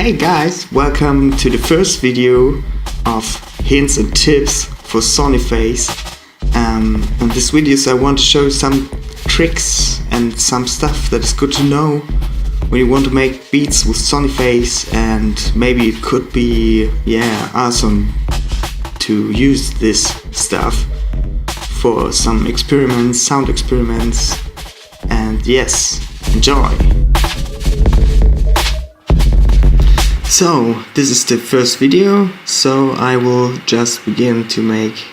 Hey guys, welcome to the first video of hints and tips for Soniface. In this videos I want to show you some tricks and some stuff that is good to know when you want to make beats with Soniface, and maybe it could be awesome to use this stuff for some experiments, sound experiments, and yes, enjoy! So this is the first video, so I will just begin to make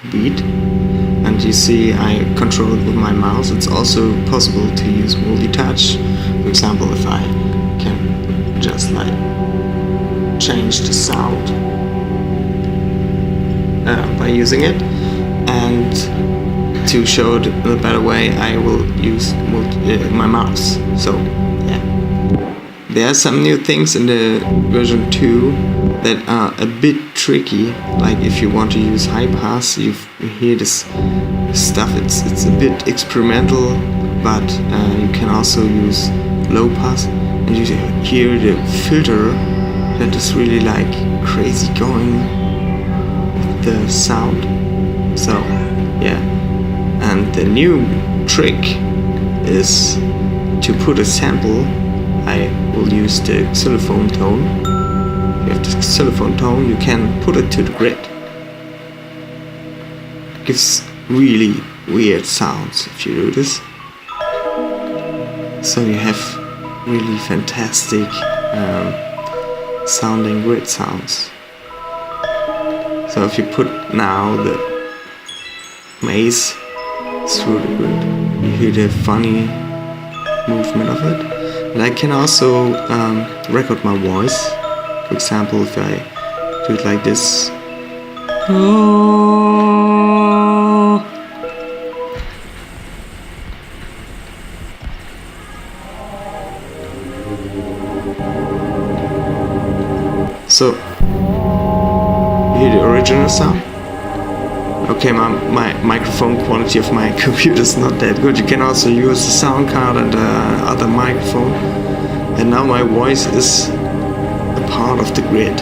a beat, and you see I control it with my mouse. It's also possible to use multi-touch. For example, if I can just like change the sound by using it, and to show it in a better way I will use my mouse. So yeah. There are some new things in the version 2 that are a bit tricky. Like if you want to use high pass, you hear this stuff. It's a bit experimental, but you can also use low pass, and you hear the filter that is really like crazy going with the sound. So yeah, and the new trick is to put a sample. I will use the xylophone tone. If you have the xylophone tone, you can put it to the grid. It gives really weird sounds if you do this. So you have really fantastic sounding grid sounds. So if you put now the maze through the grid, you hear the funny movement of it. And I can also record my voice. For example, if I do it like this. So, you hear the original sound? Okay, my microphone quality of my computer is not that good. You can also use the sound card and the other microphone. And now my voice is a part of the grid.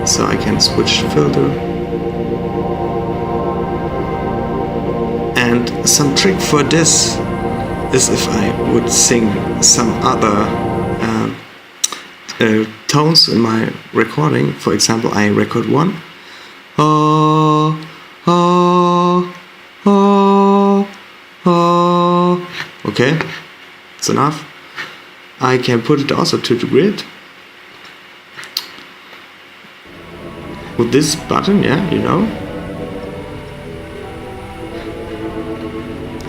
So I can switch filter. And some trick for this is if I would sing some other tones in my recording. For example, I record one. Okay, that's enough. I can put it also to the grid with this button, yeah, you know.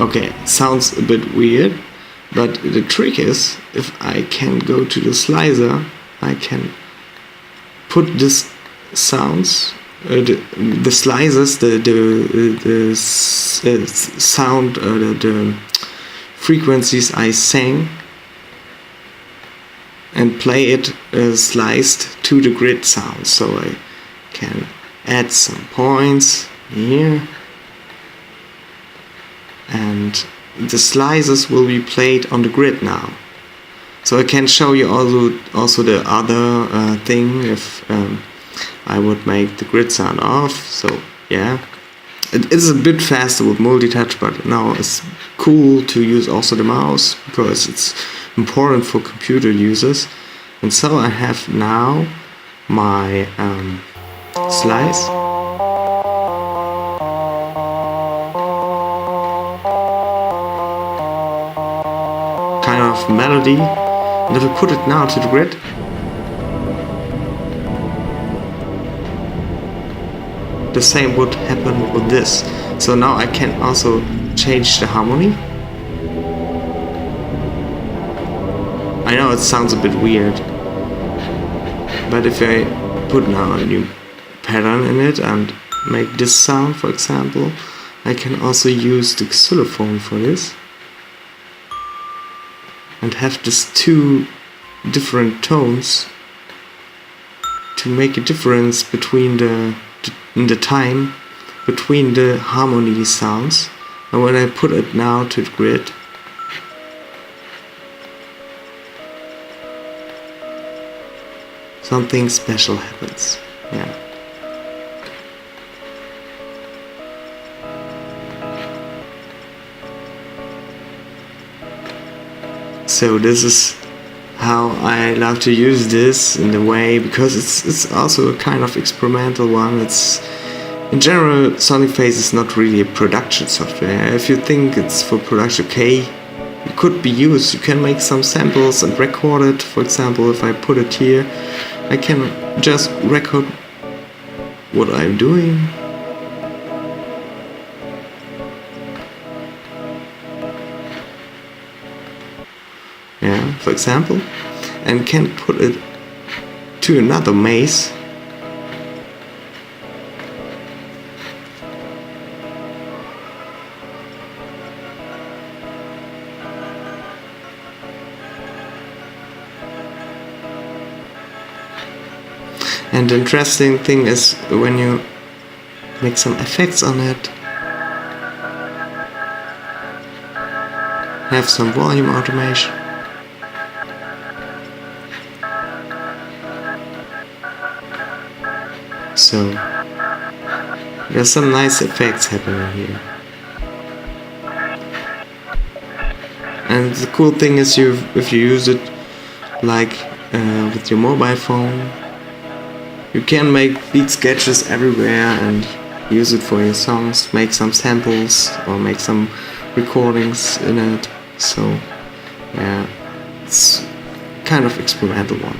Okay, sounds a bit weird, but the trick is if I can go to the slicer, I can put this sounds. The slices, the sound, the frequencies I sang, and play it sliced to the grid sound. So I can add some points here, and the slices will be played on the grid now. So I can show you also the other thing if I would make the grid sound off. So yeah, it is a bit faster with multi-touch, but now it's cool to use also the mouse because it's important for computer users. And so I have now my slice. Kind of melody. And if I put it now to the grid, the same would happen with this. So now I can also change the harmony. I know it sounds a bit weird, but if I put now a new pattern in it and make this sound, for example, I can also use the xylophone for this and have these two different tones to make a difference between the time between the harmony sounds. And when I put it now to the grid, something special happens. Yeah. So this is how I love to use this in a way, because it's also a kind of experimental one. It's in general, Soniface is not really a production software. If you think it's for production, okay, it could be used. You can make some samples and record it. For example, if I put it here, I can just record what I'm doing. Yeah, for example, and can put it to another maze. And the interesting thing is when you make some effects on it, have some volume automation. So there's some nice effects happening here. And the cool thing is, if you use it like with your mobile phone, you can make beat sketches everywhere and use it for your songs, make some samples or make some recordings in it. So yeah, it's kind of experimental one.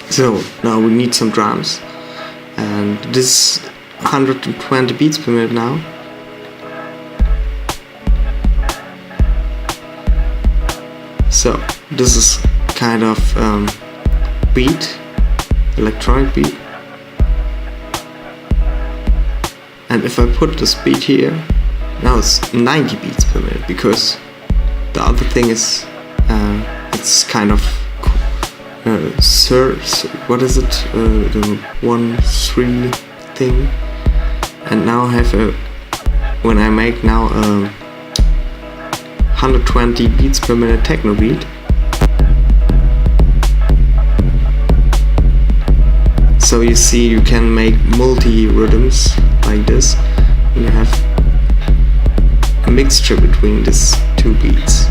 So now we need some drums, and this is 120 beats per minute now. So this is kind of beat, electronic beat. And if I put the speed here, now it's 90 beats per minute, because the other thing is it's kind of what is it? The 1/3 thing. And now I have when I make now 120 beats per minute techno beat. So you see, you can make multi-rhythms like this, and you have a mixture between these two beats.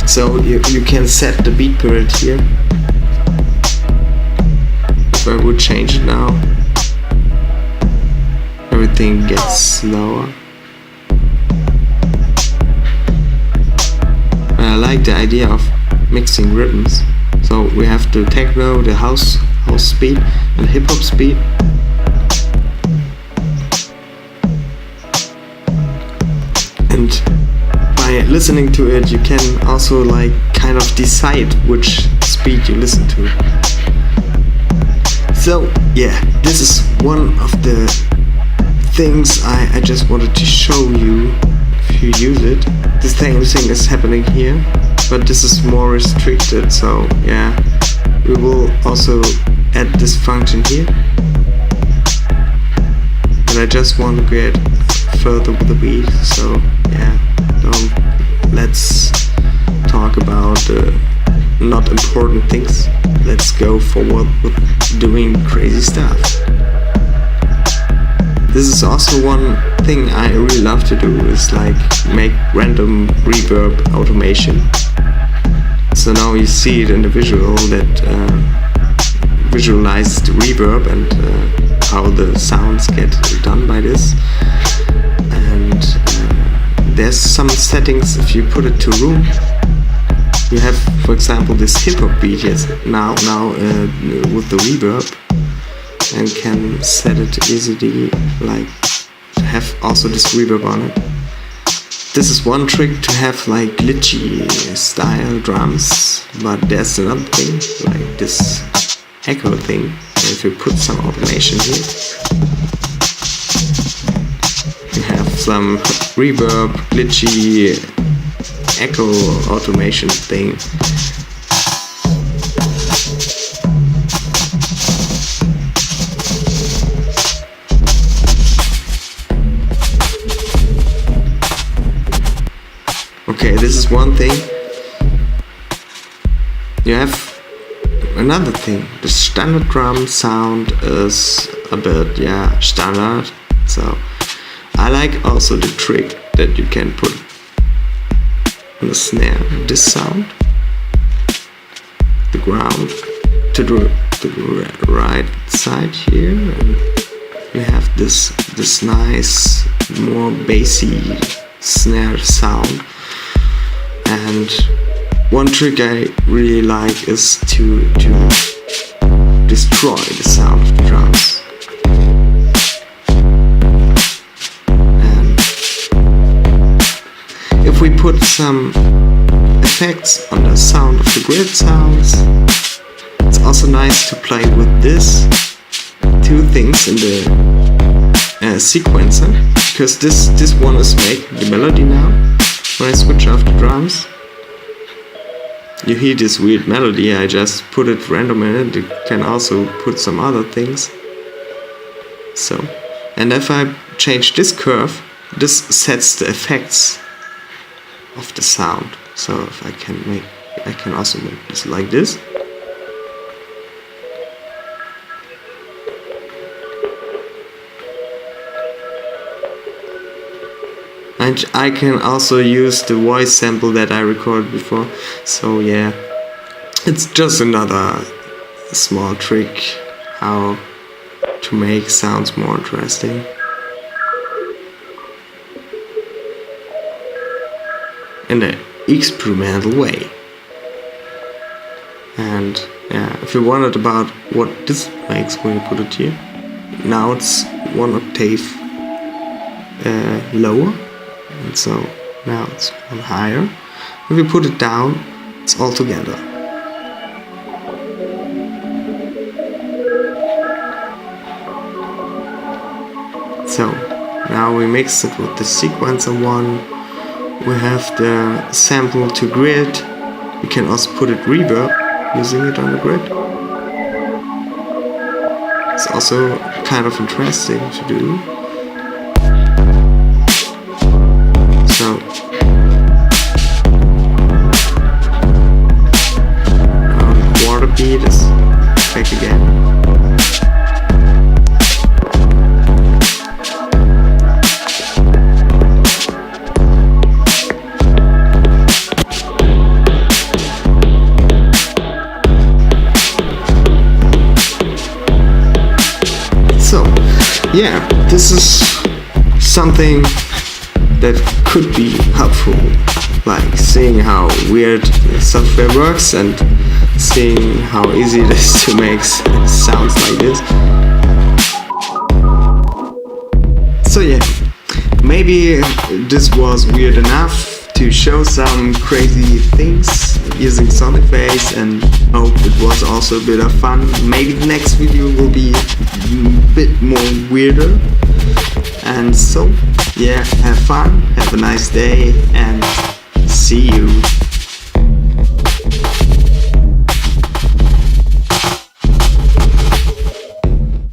So you can set the beat per minute here. If I would change it now, everything gets slower. I like the idea of mixing rhythms. So we have the techno, the house speed, and hip hop speed. And by listening to it, you can also like kind of decide which speed you listen to. So yeah, this is one of the things I just wanted to show you if you use it. The same thing is happening here, but this is more restricted. So yeah, we will also add this function here. And I just want to get further with the beat. So yeah, let's talk about not important things. Let's go forward with doing crazy stuff. This is also one thing I really love to do, is like make random reverb automation. So now you see it in the visual that visualizes the reverb and how the sounds get done by this. And there's some settings. If you put it to room, you have, for example, this hip hop beat now with the reverb, and can set it easily, like to have also this reverb on it. This is one trick, to have like glitchy style drums, but there's another thing, like this echo thing. And if you put some automation here, you have some reverb, glitchy echo automation thing. Okay, this is one thing. You have another thing. The standard drum sound is a bit, standard. So I like also the trick that you can put on the snare. This sound, the ground to the right side here, and you have this nice, more bassy snare sound. And one trick I really like is to destroy the sound of the drums. And if we put some effects on the sound of the grid sounds, it's also nice to play with this two things in the sequencer, because this one is making the melody now. When I switch off the drums, you hear this weird melody. I just put it random in it. You can also put some other things. So, and if I change this curve, this sets the effects of the sound. So if I can also make this like this. And I can also use the voice sample that I recorded before. So yeah, it's just another small trick how to make sounds more interesting. In an experimental way. And yeah, if you wondered about what this makes when you put it here, now it's one octave lower. And so now it's one higher. If we put it down, it's all together. So now we mix it with the sequencer one. We have the sample to grid. We can also put it reverb using it on the grid. It's also kind of interesting to do. So now the quarter beat is back again. So yeah, this is something that could be helpful, like seeing how weird software works and seeing how easy it is to make sounds like this. So yeah, maybe this was weird enough to show some crazy things using Soniface, and hope it was also a bit of fun. Maybe the next video will be a bit more weirder. And so, yeah, have fun, have a nice day, and see you.